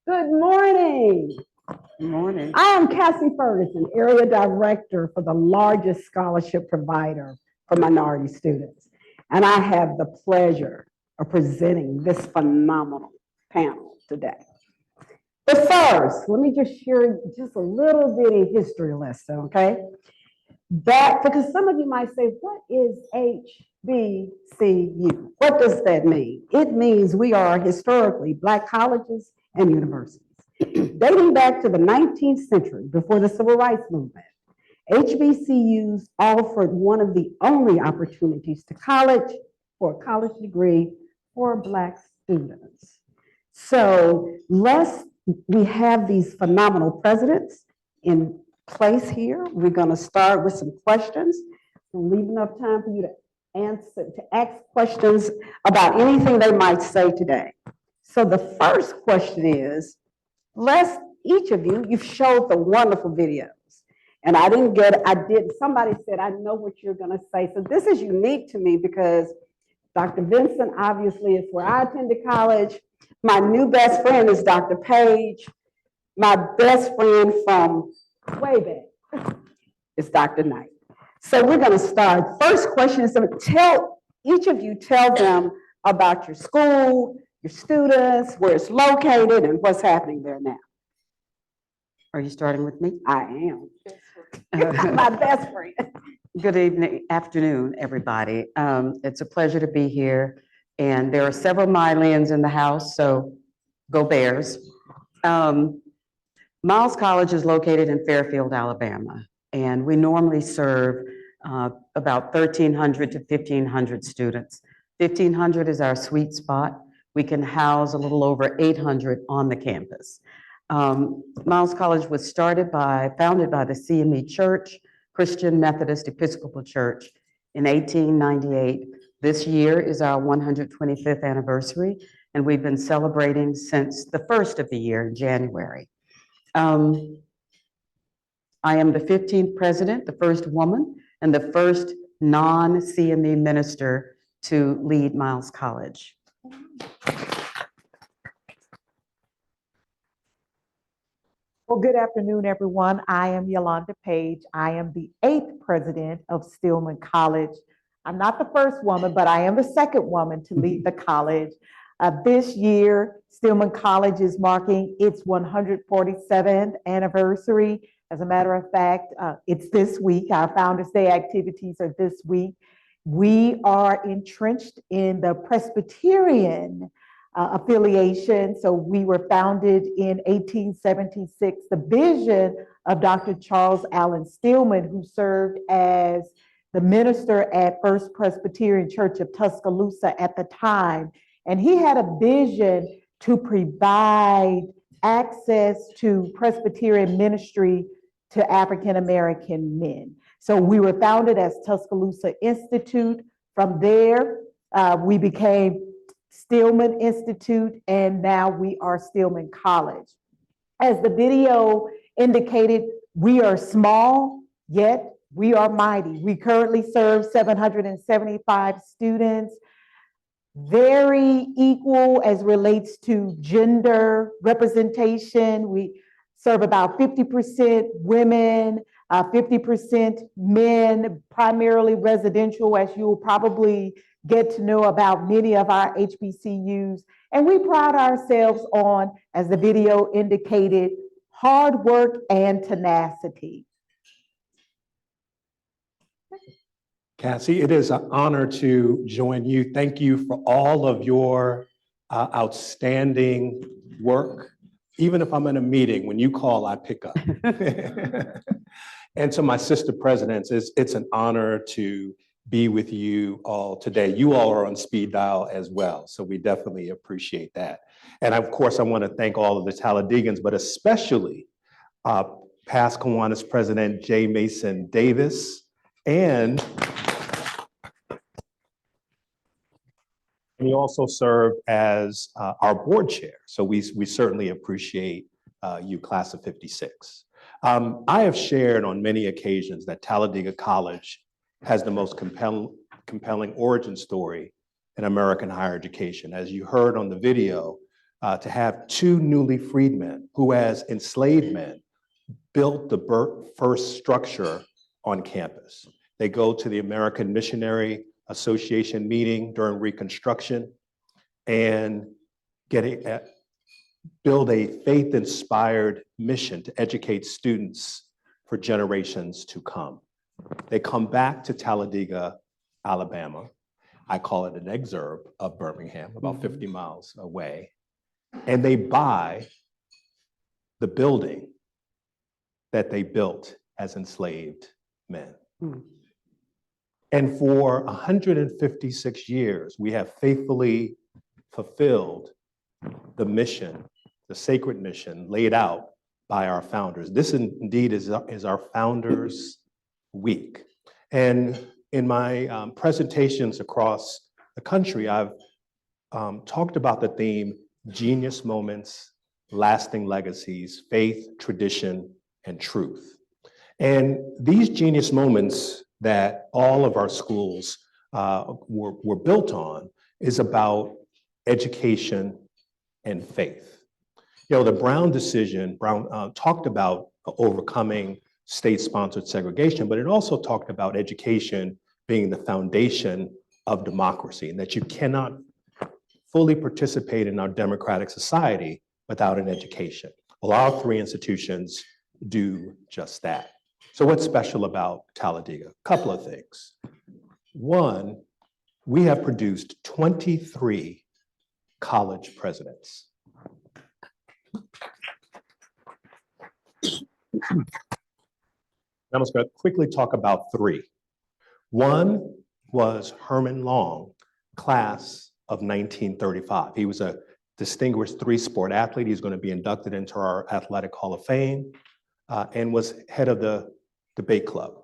Good morning. Good morning. I am Cassie Ferguson, Area Director for the largest scholarship provider for minority students. And I have the pleasure of presenting this phenomenal panel today. But first, let me just share just a little bitty history lesson, okay? Because some of you might say, what is HBCU? What does that mean? It means we are historically Black colleges and universities. Dating back to the 19th century, before the Civil Rights Movement, HBCUs offered one of the only opportunities to college for a college degree for Black students. So we have these phenomenal presidents in place here. We're going to start with some questions. We'll leave enough time for you to ask questions about anything they might say today. So the first question is, each of you've showed the wonderful videos. And somebody said, I know what you're going to say. So this is unique to me because Dr. Vincent obviously is where I attended college. My new best friend is Dr. Page. My best friend from way back is Dr. Knight. So we're going to start. First question is, each of you tell them about your school, your students, where it's located, and what's happening there now. Are you starting with me? I am. My best friend. Good afternoon, everybody. It's a pleasure to be here. And there are several Mylians in the house, so go Bears. Miles College is located in Fairfield, Alabama, and we normally serve about 1,300 to 1,500 students. 1,500 is our sweet spot. We can house a little over 800 on the campus. Miles College was founded by the CME Church, Christian Methodist Episcopal Church, in 1898. This year is our 125th anniversary, and we've been celebrating since the first of the year in January. I am the 15th president, the first woman, and the first non-CME minister to lead Miles College. Well, good afternoon, everyone. I am Yolanda Page. I am the 8th president of Stillman College. I'm not the first woman, but I am the second woman to lead the college. This year, Stillman College is marking its 147th anniversary. As a matter of fact, it's this week. Our Founders Day activities are this week. We are entrenched in the Presbyterian affiliation. So we were founded in 1876. The vision of Dr. Charles Allen Stillman, who served as the minister at First Presbyterian Church of Tuscaloosa at the time. And he had a vision to provide access to Presbyterian ministry to African-American men. So we were founded as Tuscaloosa Institute. From there, we became Stillman Institute, and now we are Stillman College. As the video indicated, we are small, yet we are mighty. We currently serve 775 students, very equal as relates to gender representation. We serve about 50% women, 50% men, primarily residential, as you will probably get to know about many of our HBCUs. And we pride ourselves on, as the video indicated, hard work and tenacity. Cassie, it is an honor to join you. Thank you for all of your outstanding work. Even if I'm in a meeting, when you call, I pick up. And to my sister presidents, it's an honor to be with you all today. You all are on speed dial as well, so we definitely appreciate that. And of course, I want to thank all of the Talladegans, but especially past Kiwanis President J. Mason Davis, and he also served as our board chair. So we certainly appreciate you, class of 56. I have shared on many occasions that Talladega College has the most compelling origin story in American higher education. As you heard on the video, to have two newly freed men who, as enslaved men, built the first structure on campus. They go to the American Missionary Association meeting during Reconstruction and build a faith-inspired mission to educate students for generations to come. They come back to Talladega, Alabama. I call it an exurb of Birmingham, about 50 miles away. And they buy the building that they built as enslaved men. And for 156 years, we have faithfully fulfilled the mission, the sacred mission laid out by our founders. This indeed is our Founders Week. And in my presentations across the country, I've talked about the theme, genius moments, lasting legacies, faith, tradition, and truth. And these genius moments that all of our schools were built on is about education and faith. You know, the Brown decision, Brown talked about overcoming state-sponsored segregation, but it also talked about education being the foundation of democracy, and that you cannot fully participate in our democratic society without an education. Well, our three institutions do just that. So what's special about Talladega? A couple of things. One, we have produced 23 college presidents. I'm just going to quickly talk about three. One was Herman Long, class of 1935. He was a distinguished three-sport athlete. He's going to be inducted into our Athletic Hall of Fame and was head of the debate club.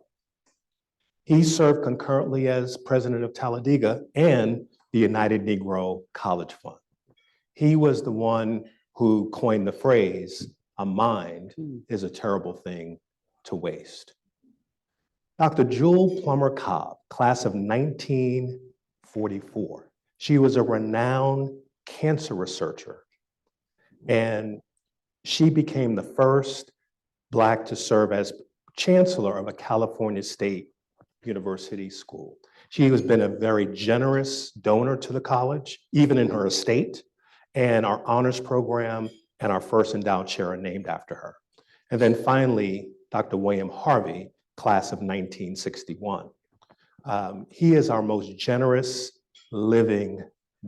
He served concurrently as president of Talladega and the United Negro College Fund. He was the one who coined the phrase, "A mind is a terrible thing to waste." Dr. Jewel Plummer Cobb, class of 1944. She was a renowned cancer researcher, and she became the first Black to serve as chancellor of a California State University school. She has been a very generous donor to the college, even in her estate, and our honors program and our first endowed chair are named after her. And then finally, Dr. William Harvey, class of 1961. He is our most generous living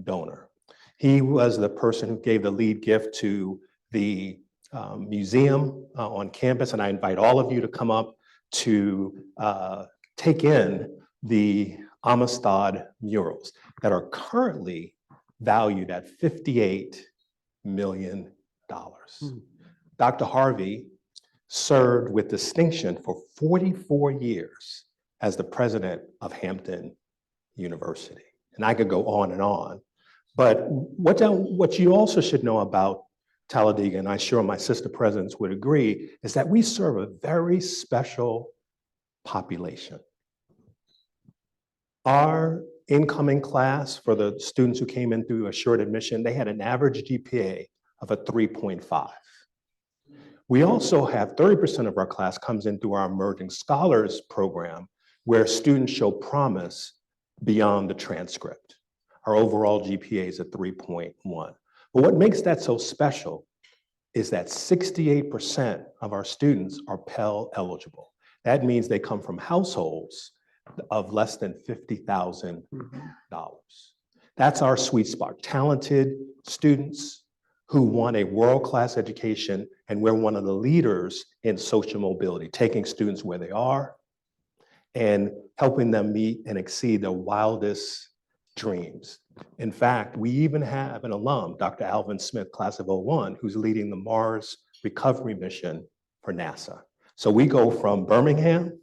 donor. He was the person who gave the lead gift to the museum on campus, and I invite all of you to come up to take in the Amistad murals that are currently valued at $58 million. Dr. Harvey served with distinction for 44 years as the president of Hampton University. And I could go on, but what you also should know about Talladega, and I'm sure my sister presidents would agree, is that we serve a very special population. Our incoming class for the students who came in through assured admission, they had an average GPA of a 3.5. We also have 30% of our class comes in through our Emerging Scholars program, where students show promise beyond the transcript. Our overall GPA is a 3.1. But what makes that so special is that 68% of our students are Pell eligible. That means they come from households of less than $50,000. That's our sweet spot, talented students who want a world-class education, and we're one of the leaders in social mobility, taking students where they are and helping them meet and exceed their wildest dreams. In fact, we even have an alum, Dr. Alvin Smith, class of '01, who's leading the Mars recovery mission for NASA. So we go from Birmingham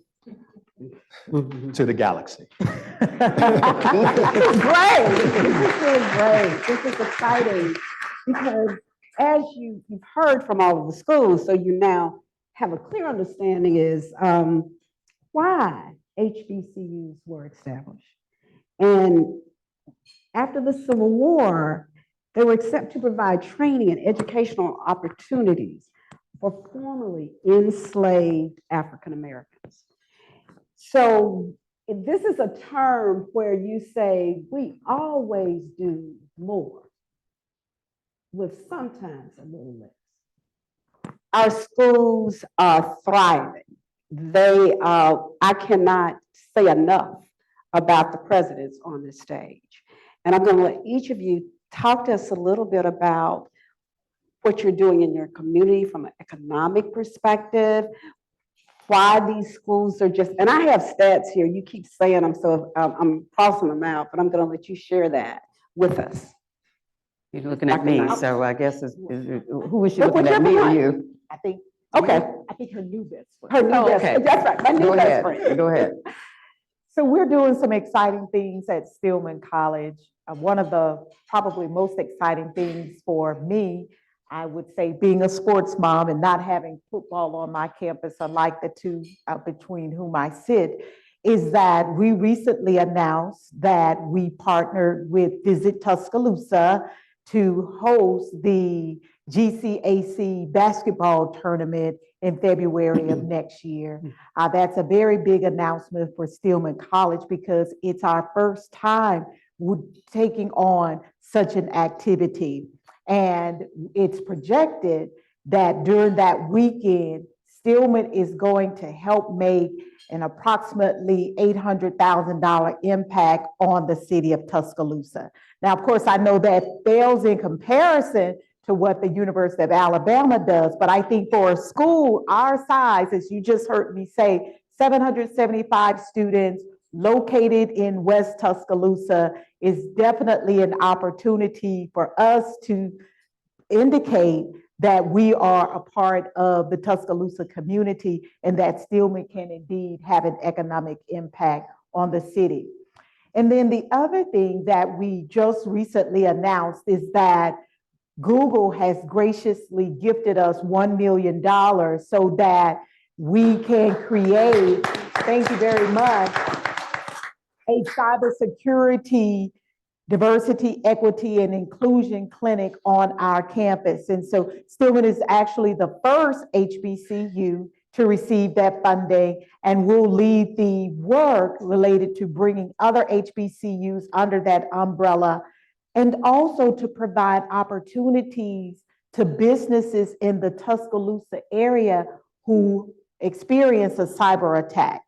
to the galaxy. This is great. This is really great. This is exciting because as you've heard from all of the schools, so you now have a clear understanding is why HBCUs were established. And after the Civil War, They were accepted to provide training and educational opportunities for formerly enslaved African Americans. So this is a term where you say, we always do more with sometimes a little less. Our schools are thriving. I cannot say enough about the presidents on this stage. And I'm going to let each of you talk to us a little bit about what you're doing in your community from an economic perspective, why these schools are just, and I have stats here. You keep saying them, so I'm crossing them out, but I'm going to let you share that with us. You're looking at me, so I guess who is she looking Whichever at, me or one. you? I think, Okay. I think her new best friend. Her new best, okay. that's right, my new Go best ahead, friend. go ahead. So we're doing some exciting things at Stillman College. One of the probably most exciting things for me, I would say, being a sports mom and not having football on my campus, unlike the two between whom I sit, is that we recently announced that we partnered with Visit Tuscaloosa to host the GCAC basketball tournament in February of next year. That's a very big announcement for Stillman College because it's our first time taking on such an activity. And it's projected that during that weekend, Stillman is going to help make an approximately $800,000 impact on the city of Tuscaloosa. Now, of course, I know that fails in comparison to what the University of Alabama does, but I think for a school our size, as you just heard me say, 775 students located in West Tuscaloosa is definitely an opportunity for us to indicate that we are a part of the Tuscaloosa community and that Stillman can indeed have an economic impact on the city. And then the other thing that we just recently announced is that Google has graciously gifted us $1 million so that we can create, thank you very much, a cybersecurity, diversity, equity, and inclusion clinic on our campus. And so Stillman is actually the first HBCU to receive that funding, and will lead the work related to bringing other HBCUs under that umbrella, and also to provide opportunities to businesses in the Tuscaloosa area who experience a cyber attack.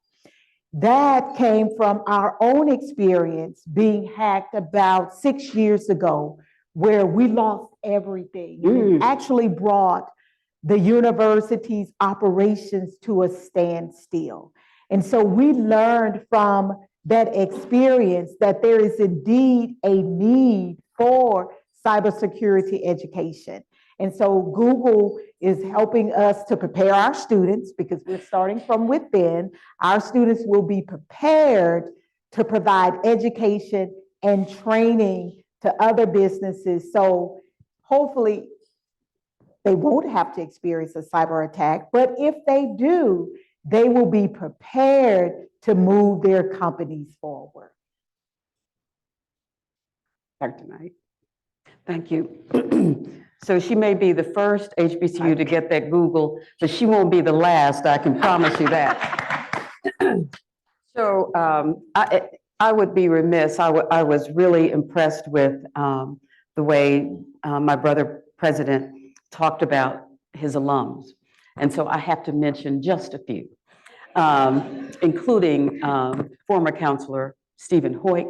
That came from our own experience being hacked about 6 years ago, where we lost everything. It actually brought the university's operations to a standstill. And so we learned from that experience that there is indeed a need for cybersecurity education. And so Google is helping us to prepare our students, because we're starting from within. Our students will be prepared to provide education and training to other businesses. So hopefully they won't have to experience a cyber attack, but if they do, they will be prepared to move their companies forward. Dr. Knight. Thank you. So she may be the first HBCU to get that Google, but she won't be the last, I can promise you that. So I would be remiss, I was really impressed with the way my brother president talked about his alums. And so I have to mention just a few, including former counselor Stephen Hoyt,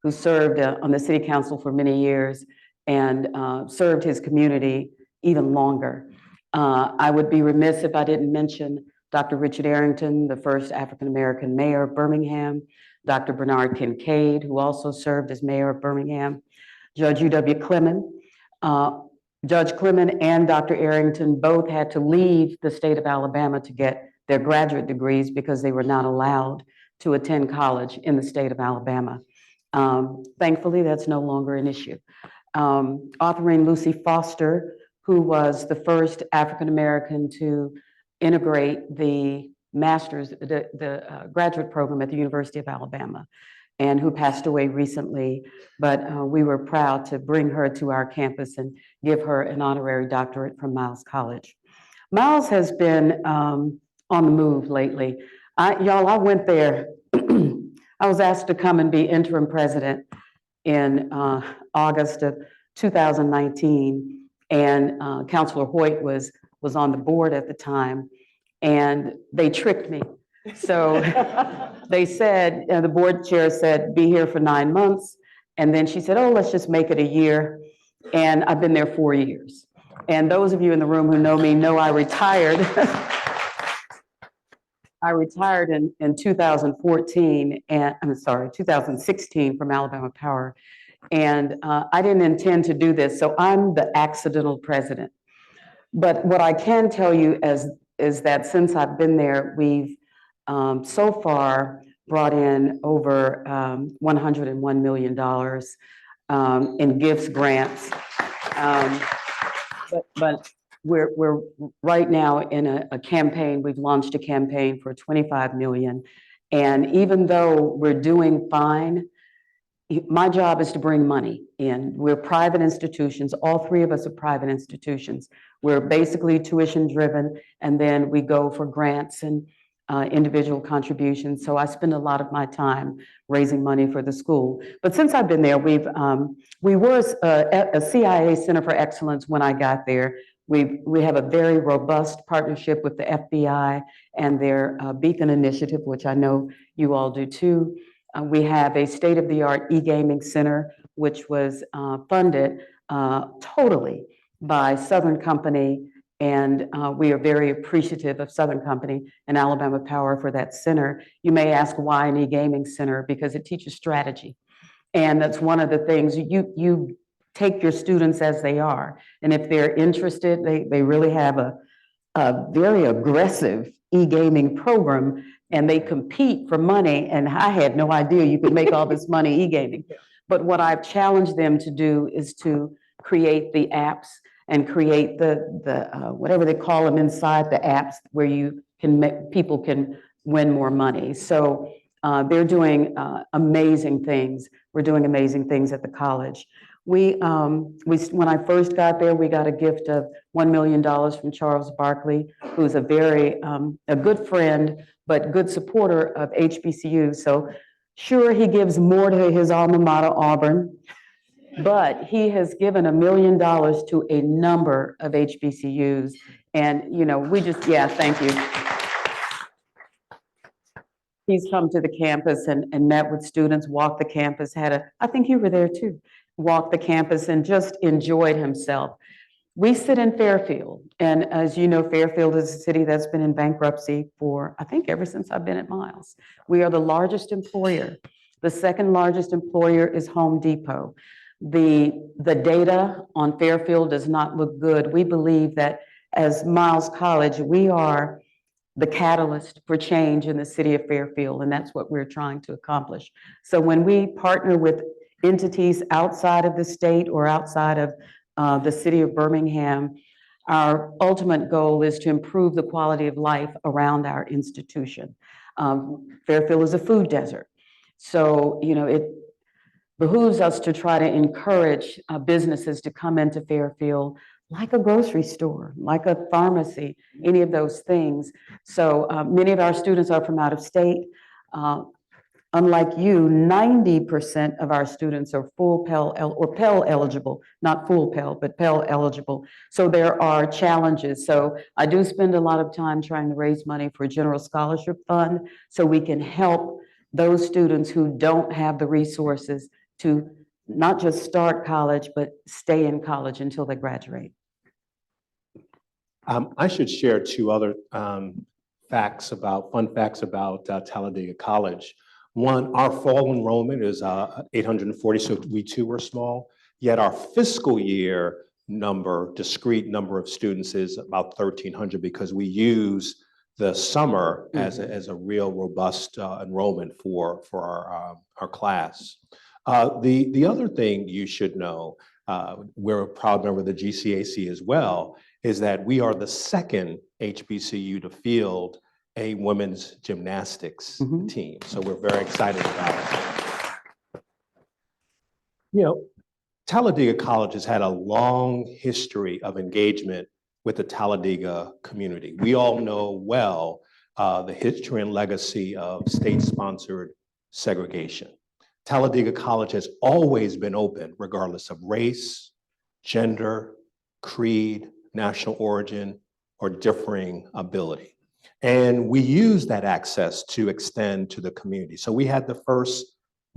who served on the city council for many years and served his community even longer. I would be remiss if I didn't mention Dr. Richard Arrington, the first African-American mayor of Birmingham, Dr. Bernard Kincaid, who also served as mayor of Birmingham, Judge U.W. Clement. Judge Clement and Dr. Arrington both had to leave the state of Alabama to get their graduate degrees because they were not allowed to attend college in the state of Alabama. Thankfully, that's no longer an issue. Authoring Lucy Foster, who was the first African-American to integrate the master's, the graduate program at the University of Alabama. and who passed away recently. But we were proud to bring her to our campus and give her an honorary doctorate from Miles College. Miles has been on the move lately. Y'all, I went there. I was asked to come and be interim president in August of 2019, and Councilor Hoyt was on the board at the time, and they tricked me. So they said, the board chair said, be here for 9 months, and then she said, oh, let's just make it a year, and I've been there 4 years. And those of you in the room who know me know I retired. I retired in 2014, and I'm sorry, 2016 from Alabama Power. And I didn't intend to do this, so I'm the accidental president. But what I can tell you is that since I've been there, we've so far brought in over $101 million in gifts, grants. But we're right now in a campaign. We've launched a campaign for 25 million. And even though we're doing fine, my job is to bring money in. We're private institutions. All three of us are private institutions. We're basically tuition driven, and then we go for grants and individual contributions. So I spend a lot of my time raising money for the school. But since I've been there, we were a CIA Center for Excellence when I got there. We have a very robust partnership with the FBI and their Beacon Initiative, which I know you all do too. We have a state-of-the-art e-gaming center, which was funded totally by Southern Company, and we are very appreciative of Southern Company and Alabama Power for that center. You may ask why an e-gaming center, because it teaches strategy. And that's one of the things, you take your students as they are. And if they're interested, they really have a very aggressive e-gaming program, and they compete for money. And I had no idea you could make all this money e-gaming. But what I've challenged them to do is to create the apps and create the whatever they call them inside the apps where you can make, people can win more money. So they're doing amazing things. We're doing amazing things at the college. When I first got there, we got a gift of $1 million from Charles Barkley, who's a very, a good friend, but good supporter of HBCU. So sure, he gives more to his alma mater, Auburn, but he has given $1 million to a number of HBCUs. And, you know, we just, yeah, thank you. He's come to the campus and met with students, walked the campus, I think you were there too, walked the campus and just enjoyed himself. We sit in Fairfield, and as you know, Fairfield is a city that's been in bankruptcy for, I think, ever since I've been at Miles. We are the largest employer. The second largest employer is Home Depot. The data on Fairfield does not look good. We believe that as Miles College, we are the catalyst for change in the city of Fairfield, and that's what we're trying to accomplish. So when we partner with entities outside of the state or outside of the city of Birmingham, our ultimate goal is to improve the quality of life around our institution. Fairfield is a food desert. So, you know, it behooves us to try to encourage businesses to come into Fairfield, like a grocery store, like a pharmacy, any of those things. So many of our students are from out of state. Unlike you, 90% of our students are full Pell or Pell eligible, not full Pell, but Pell eligible. So there are challenges. So I do spend a lot of time trying to raise money for a general scholarship fund so we can help those students who don't have the resources to not just start college, but stay in college until they graduate. I should share two other fun facts about Talladega College. One, our fall enrollment is 840, so we too are small, yet our fiscal year number, discrete number of students is about 1,300 because we use the summer as a real robust enrollment for our class. The other thing you should know, we're a proud member of the GCAC as well, is that we are the second HBCU to field a women's gymnastics team. So we're very excited about it. You know, Talladega College has had a long history of engagement with the Talladega community. We all know well the history and legacy of state-sponsored segregation. Talladega College has always been open, regardless of race, gender, creed, national origin, or differing ability. And we use that access to extend to the community. So we had the first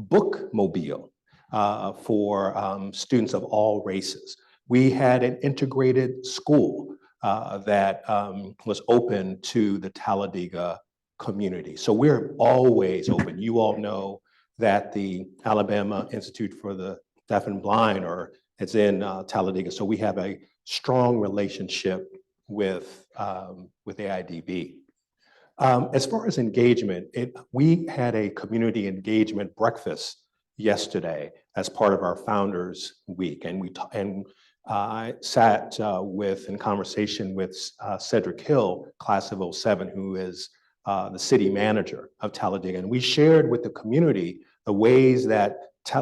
bookmobile for students of all races. We had an integrated school that was open to the Talladega community. So we're always open. You all know that the Alabama Institute for the Deaf and Blind it's in Talladega. So we have a strong relationship with AIDB. As far as engagement, we had a community engagement breakfast yesterday as part of our Founders Week, and I sat in conversation with Cedric Hill, class of '07, who is the city manager of Talladega, and we shared with the community the ways that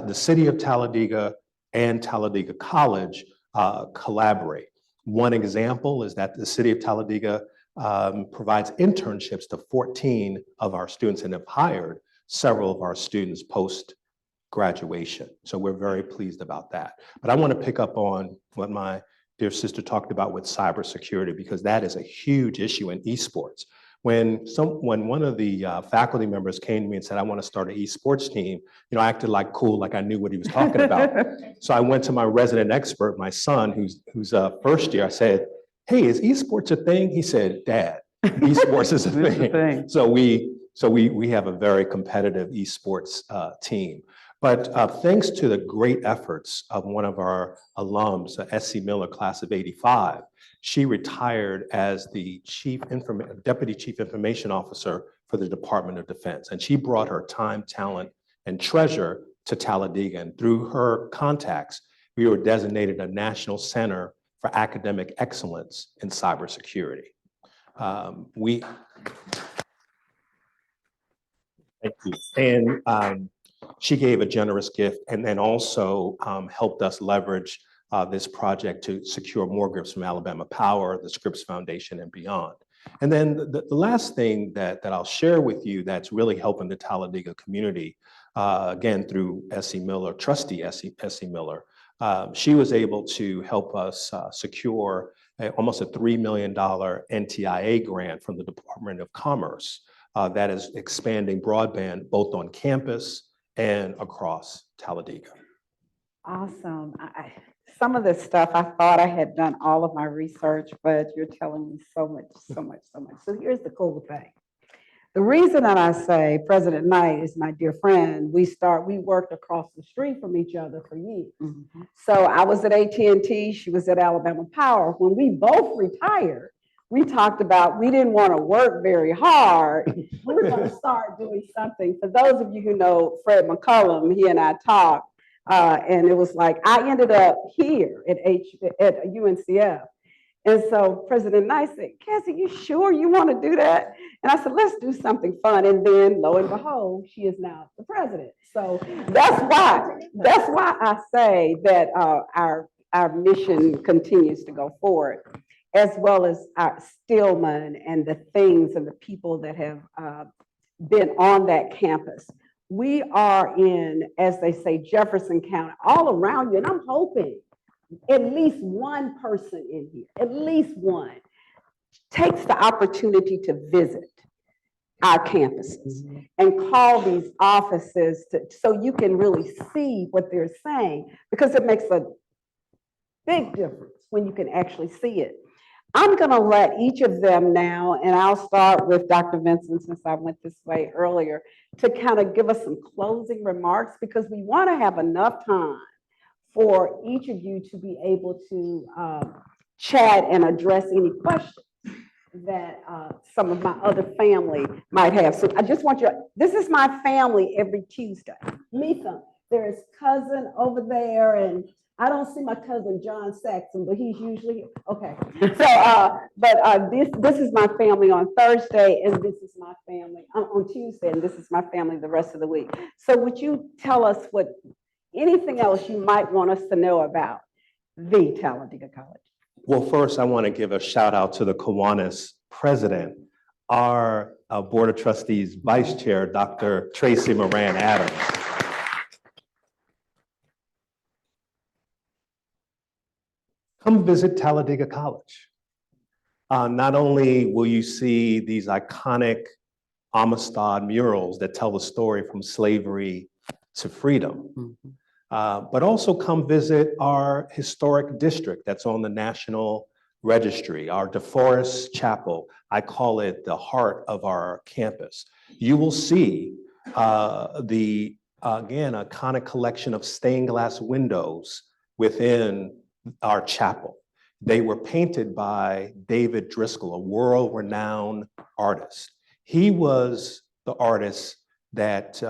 the city of Talladega and Talladega College collaborate. One example is that the city of Talladega provides internships to 14 of our students and have hired several of our students post-graduation. So we're very pleased about that. But I want to pick up on what my dear sister talked about with cybersecurity, because that is a huge issue in esports. When one of the faculty members came to me and said, I want to start an esports team, I acted like cool, like I knew what he was talking about. So I went to my resident expert, my son, who's first year. I said, hey, is esports a thing? He said, Dad, esports is a thing. So we have a very competitive esports team. But thanks to the great efforts of one of our alums, S.C. Miller, class of '85, she retired as the Deputy Chief Information Officer for the Department of Defense. And she brought her time, talent, and treasure to Talladega. And through her contacts, we were designated a National Center for Academic Excellence in Cybersecurity. Thank you. And she gave a generous gift and then also helped us leverage this project to secure more grants from Alabama Power, the Scripps Foundation, and beyond. And then the last thing that I'll share with you that's really helping the Talladega community, again, through S.E. Miller, trustee S.E. Miller, she was able to help us secure almost a $3 million NTIA grant from the Department of Commerce that is expanding broadband both on campus and across Talladega. Awesome. Some of this stuff, I thought I had done all of my research, but you're telling me so much. So here's the cool thing. The reason that I say President Knight is my dear friend, we worked across the street from each other for years. Mm-hmm. So I was at AT&T, she was at Alabama Power. When we both retired, we talked about we didn't want to work very hard. We were going to start doing something. For those of you who know Fred McCullum, he and I talked, and it was like, I ended up here at UNCF. And so President Knight said, Cassie, you sure you want to do that? And I said, let's do something fun. And then lo and behold, she is now the president. So that's why I say that our mission continues to go forward, as well as our Stillman and the things and the people that have been on that campus. We are in, as they say, Jefferson County, all around you. And I'm hoping at least one person in here, at least one, takes the opportunity to visit our campuses and call these offices so you can really see what they're saying, because it makes a big difference when you can actually see it. I'm going to let each of them now, and I'll start with Dr. Vincent, since I went this way earlier, to kind of give us some closing remarks, because we want to have enough time for each of you to be able to chat and address any questions that some of my other family might have. So I just want you, this is my family every Tuesday. Letha, there's cousin over there, and I don't see my cousin John Saxon, but he's usually here. Okay. So, this is my family on Thursday, and this is my family on Tuesday, and this is my family the rest of the week. So would you tell us what anything else you might want us to know about the Talladega College? Well, first, I want to give a shout out to the Kiwanis president, our Board of Trustees Vice Chair, Dr. Tracy Moran Adams. Come visit Talladega College. Not only will you see these iconic Amistad murals that tell the story from slavery to freedom, but also come visit our historic district that's on the National Registry, our DeForest Chapel. I call it the heart of our campus. You will see the, again, iconic collection of stained glass windows within our chapel. They were painted by David Driscoll, a world-renowned artist. He was the artist that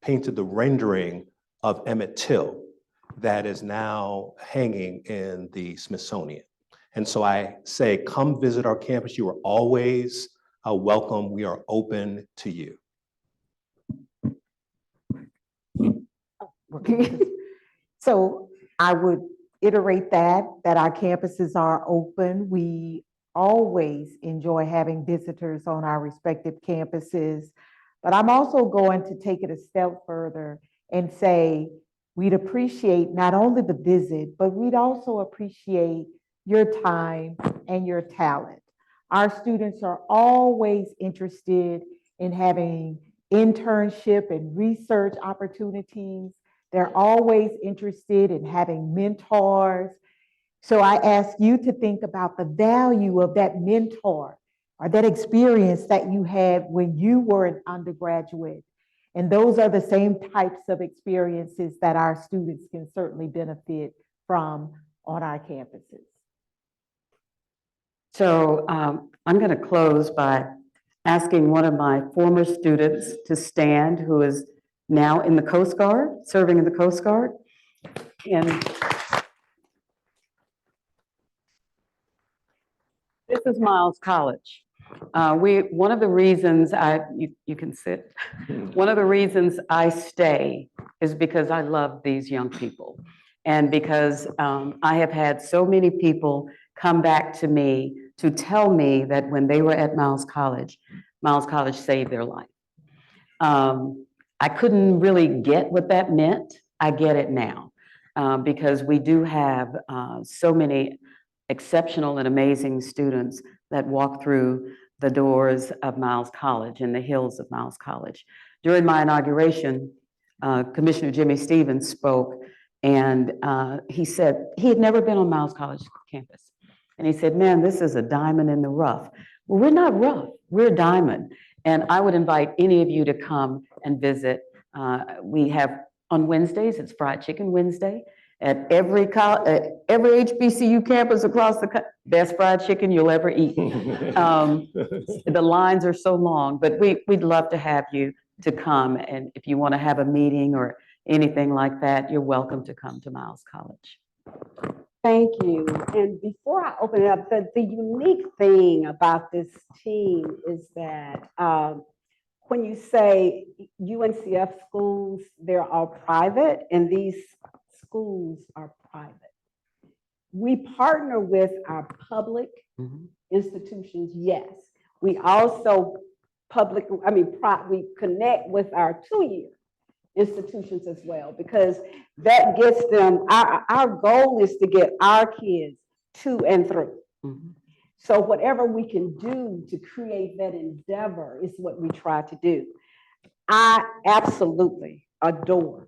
painted the rendering of Emmett Till that is now hanging in the Smithsonian. And so I say, come visit our campus. You are always welcome. We are open to you. So I would iterate that our campuses are open. We always enjoy having visitors on our respective campuses. But I'm also going to take it a step further and say we'd appreciate not only the visit, but we'd also appreciate your time and your talent. Our students are always interested in having internship and research opportunities. They're always interested in having mentors. So I ask you to think about the value of that mentor or that experience that you had when you were an undergraduate. And those are the same types of experiences that our students can certainly benefit from on our campuses. So I'm going to close by asking one of my former students to stand, who is now in the Coast Guard, serving in the Coast Guard. And this is Miles College. One of the reasons you can sit, one of the reasons I stay is because I love these young people. And because I have had so many people come back to me to tell me that when they were at Miles College saved their life. I couldn't really get what that meant. I get it now because we do have so many exceptional and amazing students that walk through the doors of Miles College and the hills of Miles College. During my inauguration, Commissioner Jimmy Stevens spoke, and he said he had never been on Miles College campus. And he said, man, this is a diamond in the rough. Well, we're not rough, we're a diamond. And I would invite any of you to come and visit. We have on Wednesdays, it's Fried Chicken Wednesday. At every HBCU campus across the country, best fried chicken you'll ever eat. The lines are so long, but we'd love to have you to come. And if you want to have a meeting or anything like that, you're welcome to come to Miles College. Thank you. And before I open it up, the unique thing about this team is that when you say UNCF schools, they're all private, and these schools are private. We partner with our public institutions, yes. We also we connect with our two-year institutions as well, because that gets them, our goal is to get our kids to and through. So whatever we can do to create that endeavor is what we try to do. I absolutely adore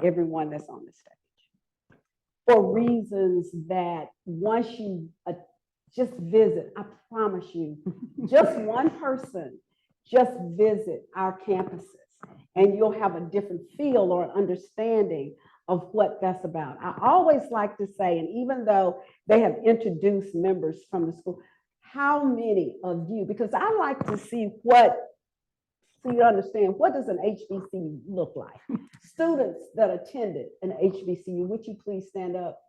everyone that's on the stage for reasons that once you just visit, I promise you, just one person, just visit our campuses and you'll have a different feel or understanding of what that's about. I always like to say, and even though they have introduced members from the school, how many of you, because I like to see so you understand, what does an HBCU look like? Students that attended an HBCU, would you please stand up?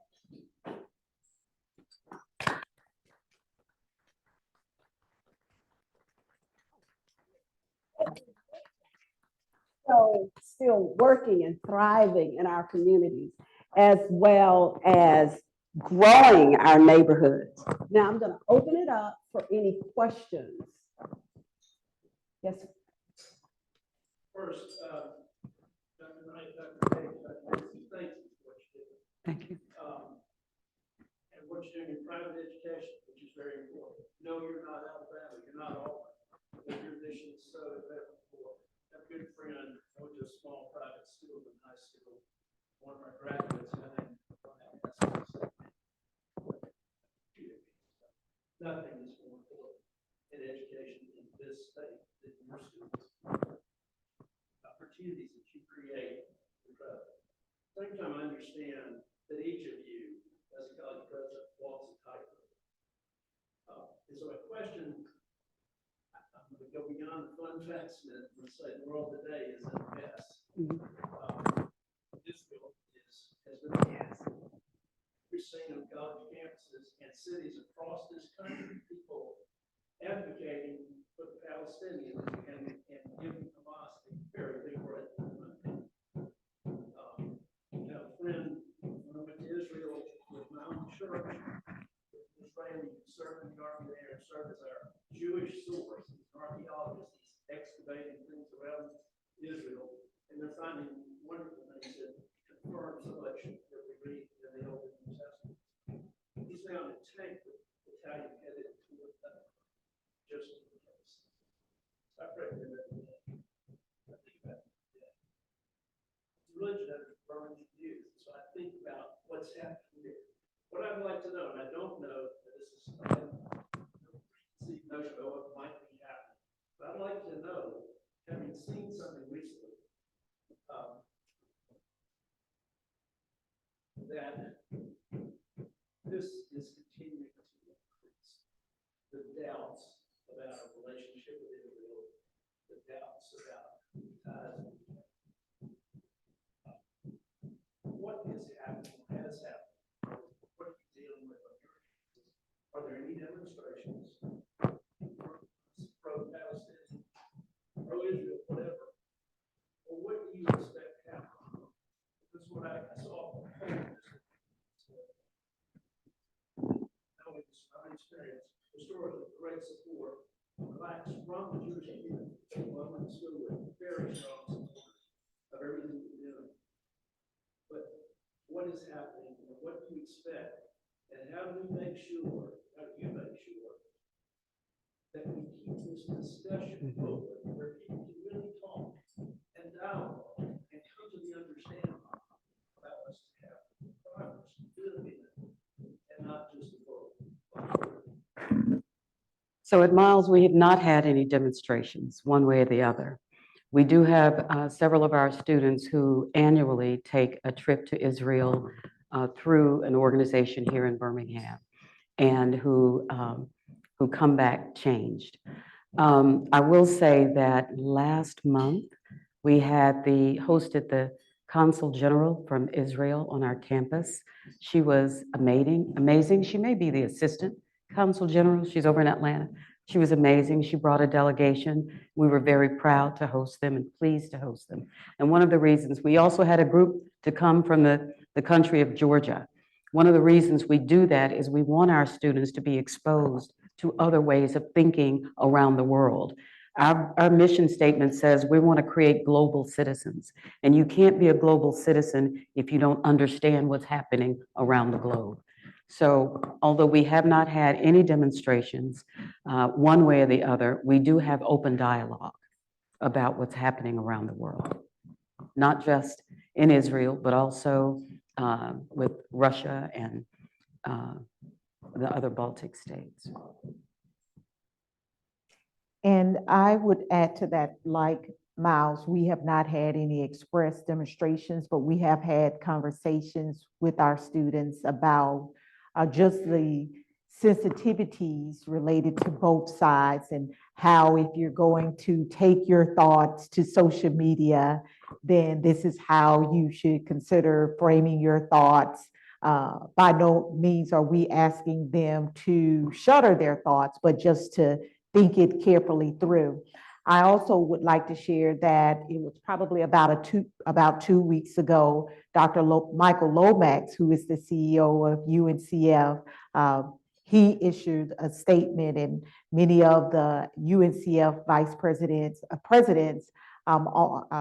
still working and thriving in our communities, as well as growing our neighborhoods. Now, I'm going to open it up for any questions. Yes, sir. First, Dr. Knight, Dr. Page, Dr. Mason, thank you for what you do. Thank you. And what you're doing in private education, which is very important. No, you're not Alabama, you're not Auburn, but your mission is so important. A good friend went to a small private school in high school. One of our graduates, nothing is more important in education in this state than your students. Opportunities that you create. Same time, I understand that each of you, as a college president, walks a tightrope. And so a question, I'm going to go beyond the fun facts and say the world today is a mess. Israel has been we're seeing on college campuses and cities across this country, people advocating for the Palestinians and giving Hamas a very big break. A friend when I went to Israel with my own church, Israeli served in the army there and served as our Jewish source. He's an archaeologist. He's excavating things around Israel, and they're finding wonderful things that confirm so much that we read in the Old and New Testament. He's found a tank with Italian headed toward just in case. I pray for that. I think about that. Religion has burned youth, so I think about what's happening there. What I'd like to know, and I don't know that this is a notion of what might be happening, but I'd like to know, having seen something recently, that this is continuing to increase. The doubts about a relationship with Israel, the doubts about ties. What is happening? What has happened? What are you dealing with? Are there any demonstrations? Pro-Palestinian, pro-Israel, whatever. Or what do you expect to happen? Because what I saw from my experience, historically, great support, blacks from the Jewish community, well, I went to school with very strong support of everything we're doing. But what is happening, and what do you expect, and how do you make sure that we keep this discussion open, where people can really talk and dialogue and come to the understanding about us to have progress, building it, and not just the world. So at Miles, we have not had any demonstrations one way or the other. We do have several of our students who annually take a trip to Israel through an organization here in Birmingham, and who come back changed. I will say that last month we hosted the Consul General from Israel on our campus. She was amazing. She may be the assistant Consul General. She's over in Atlanta. She was amazing. She brought a delegation. We were very proud to host them and pleased to host them. And one of the reasons, we also had a group to come from the country of Georgia. One of the reasons we do that is we want our students to be exposed to other ways of thinking around the world. Our mission statement says we want to create global citizens, and you can't be a global citizen if you don't understand what's happening around the globe. So although we have not had any demonstrations one way or the other, we do have open dialogue about what's happening around the world, not just in Israel, but also with Russia and the other Baltic states. And I would add to that, like Miles, we have not had any express demonstrations, but we have had conversations with our students about just the sensitivities related to both sides, and how if you're going to take your thoughts to social media, then this is how you should consider framing your thoughts. By no means are we asking them to shutter their thoughts, but just to think it carefully through. I also would like to share that it was probably about 2 weeks ago, Dr. Michael Lomax, who is the CEO of UNCF, he issued a statement, and many of the UNCF vice presidents,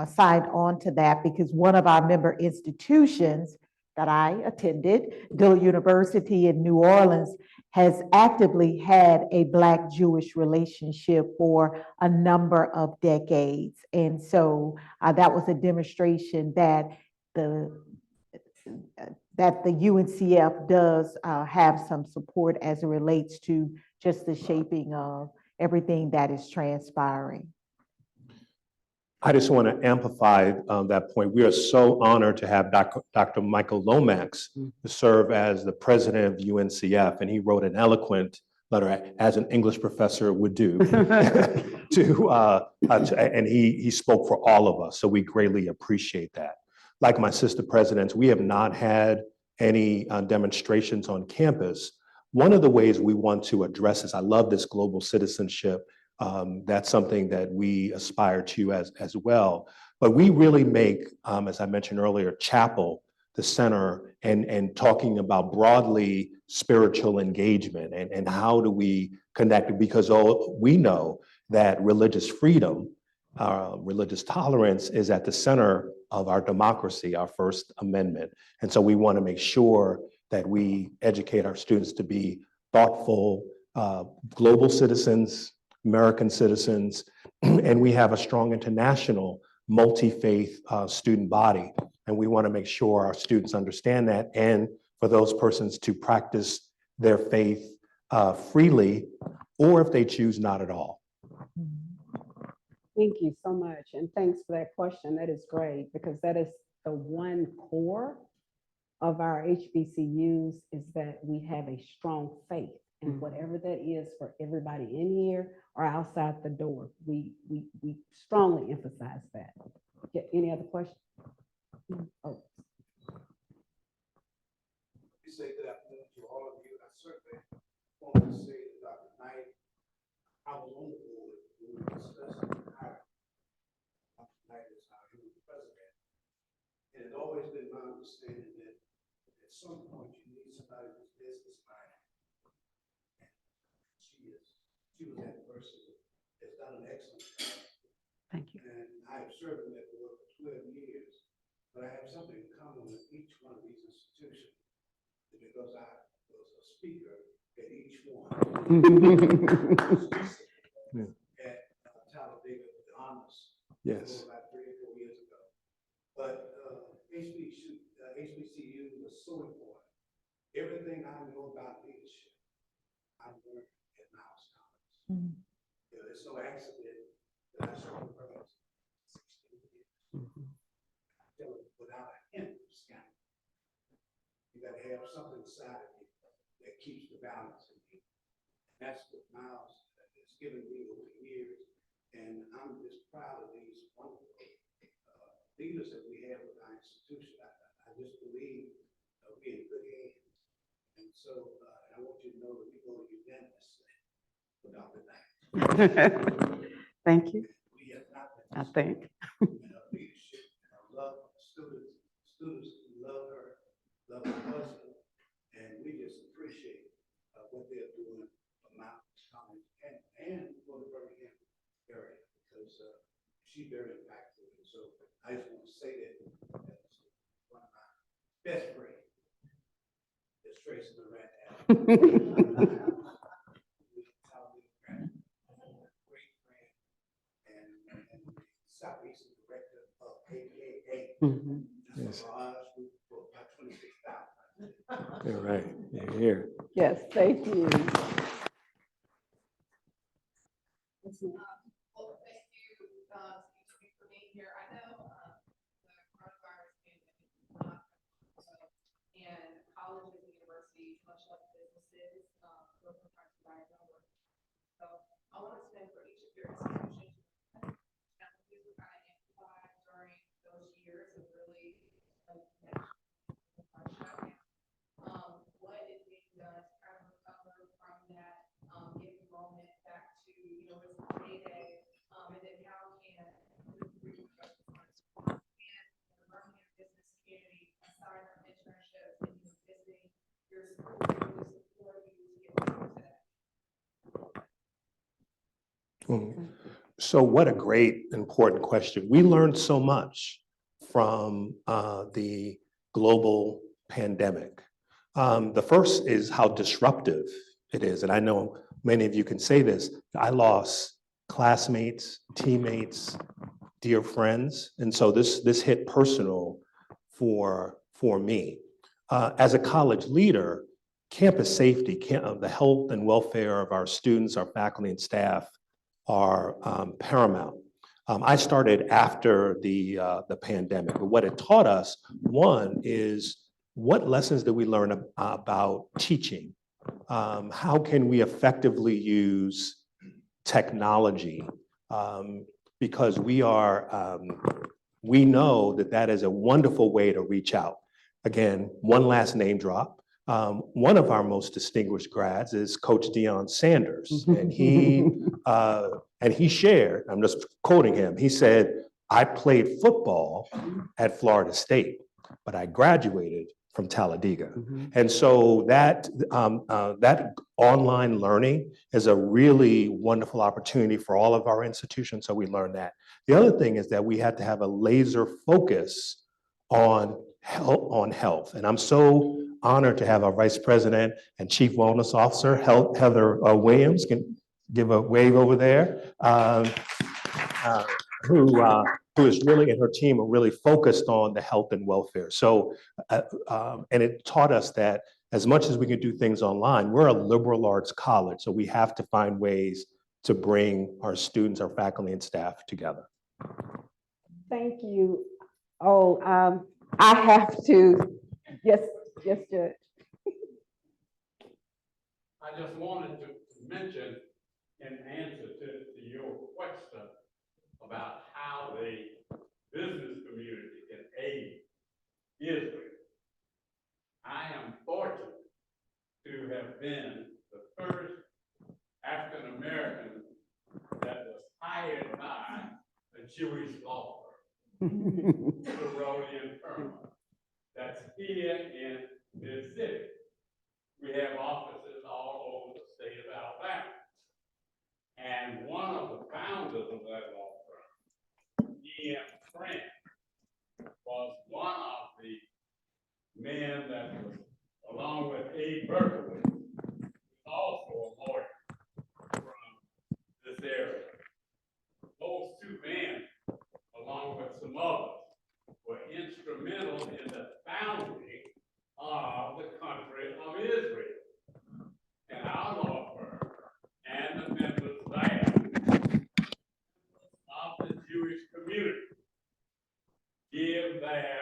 signed on to that, because one of our member institutions that I attended, Dillard University in New Orleans, has actively had a Black-Jewish relationship for a number of decades. And so that was a demonstration that the UNCF does have some support as it relates to just the shaping of everything that is transpiring. I just want to amplify that point. We are so honored to have Dr. Michael Lomax serve as the president of UNCF, and he wrote an eloquent letter, as an English professor would do, and he spoke for all of us. So we greatly appreciate that. Like my sister presidents, we have not had any demonstrations on campus. One of the ways we want to address this, I love this global citizenship. That's something that we aspire to as well. But we really make, as I mentioned earlier, chapel the center, and talking about broadly spiritual engagement and how do we connect, because we know that religious freedom, religious tolerance is at the center of our democracy, our First Amendment. And so we want to make sure that we educate our students to be thoughtful, global citizens, American citizens, and we have a strong international multi-faith student body. And we want to make sure our students understand that, and for those persons to practice their faith freely, or if they choose not at all. Thank you so much. And thanks for that question. That is great, because that is the one core of our HBCUs, is that we have a strong faith. And whatever that is for everybody in here or outside the door, we strongly emphasize that. Any other questions? Oh. We say good afternoon to all of you. I certainly want to say to Dr. Knight, I was on the board when we discussed hiring Dr. Knight as our new president. And it's always been my understanding that at some point you need somebody who's business minded. She was that person that has done an excellent job. Thank you. And I have served in that board for 12 years, but I have something in common with each one of these institutions, because I was a speaker at each one. At Talladega with the honors. Yes. About 3 or 4 years ago. But HBCU was so important. Everything I know about leadership, I learned at Niles College. It's no accident that I served for 16 years. Without a hint of scandal. You got to have something inside of you that keeps the balance in you. And that's what Niles has given me over the years. And I'm just proud of these wonderful leaders that we have with our institution. I just believe we're in good hands. And so I want you to know that we go unanimously with Dr. Knight. Thank you. We have not been I think. leadership, and I love students who love her, love her husband, and we just appreciate what they're doing for Mount College and for the Birmingham area, because she's very impactful. And so I just want to say that as one of my best friends is Tracy the Rat. Great friend and Southeastern director of APA. Yes. For about 26,000. You're right. You're here. Yes, thank you. Well, thank you, for being here. I know the coronavirus pandemic is not, and colleges and universities, much like businesses, we're trying to buy over. So I want to spend for each of your institutions challenges we kind of amplified during those years of really what is being done to kind of recover from that, get enrollment back to, it's payday, and then So what a great, important question. We learned so much from the global pandemic. The first is how disruptive it is. And I know many of you can say this. I lost classmates, teammates, dear friends. And so this hit personal for me. As a college leader, campus safety, the health and welfare of our students, our faculty and staff are paramount. I started after the pandemic, but what it taught us, one is what lessons did we learn about teaching? How can we effectively use technology? Because we know that is a wonderful way to reach out. Again, one last name drop. One of our most distinguished grads is Coach Deion Sanders, and he shared, I'm just quoting him, he said, I played football at Florida State, but I graduated from Talladega. And so that online learning is a really wonderful opportunity for all of our institutions, so we learned that. The other thing is that we had to have a laser focus on health. And I'm so honored to have our Vice President and Chief Wellness Officer, Heather Williams, can give a wave over there, who is really, and her team are really focused on the health and welfare. So, and it taught us that as much as we can do things online, we're a liberal arts college, so we have to find ways to bring our students, our faculty and staff together. Thank you. Oh, I have to, yes, Judge. I just wanted to mention in answer to your question about how the business community can aid Israel. I am fortunate to have been the first African American that was hired by a Jewish law firm, Cerrone & Perma, that's here in this city. We have offices all over the state of Alabama. And one of the founders of that law firm, E.M. Trent, was one of the men that was, along with A. Berkowitz, also a lawyer from this area. Those two men, along with some others, were instrumental in the founding of the country of Israel. And our law firm and the members there of the Jewish community give their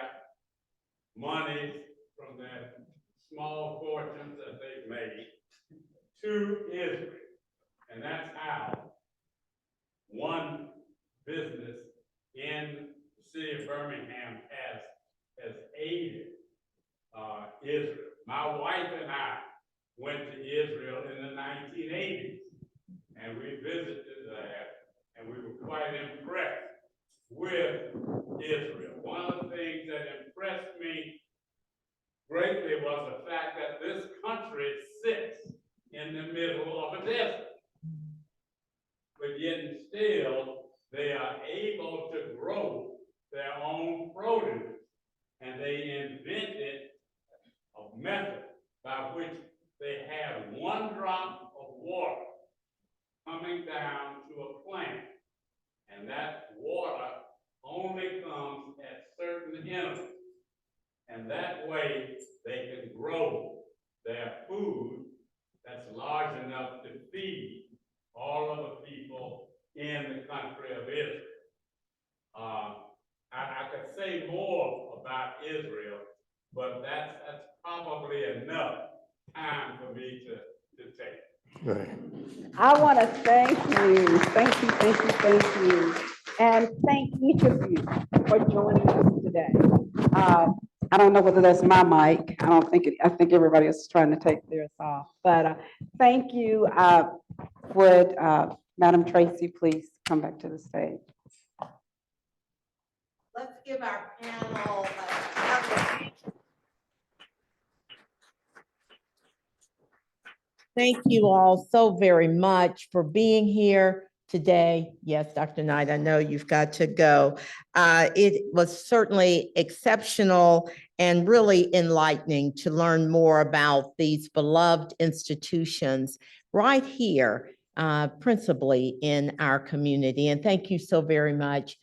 money from their small fortunes that they've made to Israel. And that's how one business in the city of Birmingham has aided Israel. My wife and I went to Israel in the 1980s, and we visited there, and we were quite impressed with Israel. One of the things that impressed me greatly was the fact that this country sits in the middle of a desert. But yet and still, they are able to grow their own produce. And they invented a method by which they have one drop of water coming down to a plant. And that water only comes at certain intervals. And that way they can grow their food that's large enough to feed all of the people in the country of Israel. I could say more about Israel, but that's probably enough time for me to take. Right. I want to thank you, and thank each of you for joining us today. I don't know whether that's my mic. I think everybody else is trying to take theirs off, but thank you. Would Madam Tracy please come back to the stage? Let's give our panel another. Thank you all so very much for being here. today. Yes, Dr. Knight, I know you've got to go. It was certainly exceptional and really enlightening to learn more about these beloved institutions right here, principally in our community. And thank you so very much,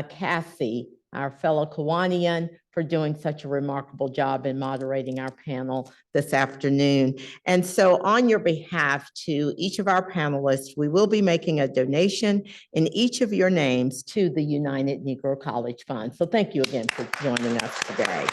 Cassie, our fellow Kiwanian, for doing such a remarkable job in moderating our panel this afternoon. And so on your behalf to each of our panelists, we will be making a donation in each of your names to the United Negro College Fund. So thank you again for joining us today.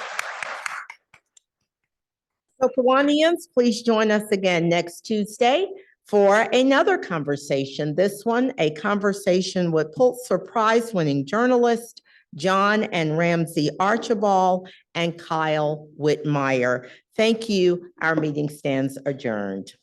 So Kiwanians, please join us again next Tuesday for another conversation. This one, a conversation with Pulitzer Prize winning journalist John and Ramsey Archibald and Kyle Whitmire. Thank you. Our meeting stands adjourned.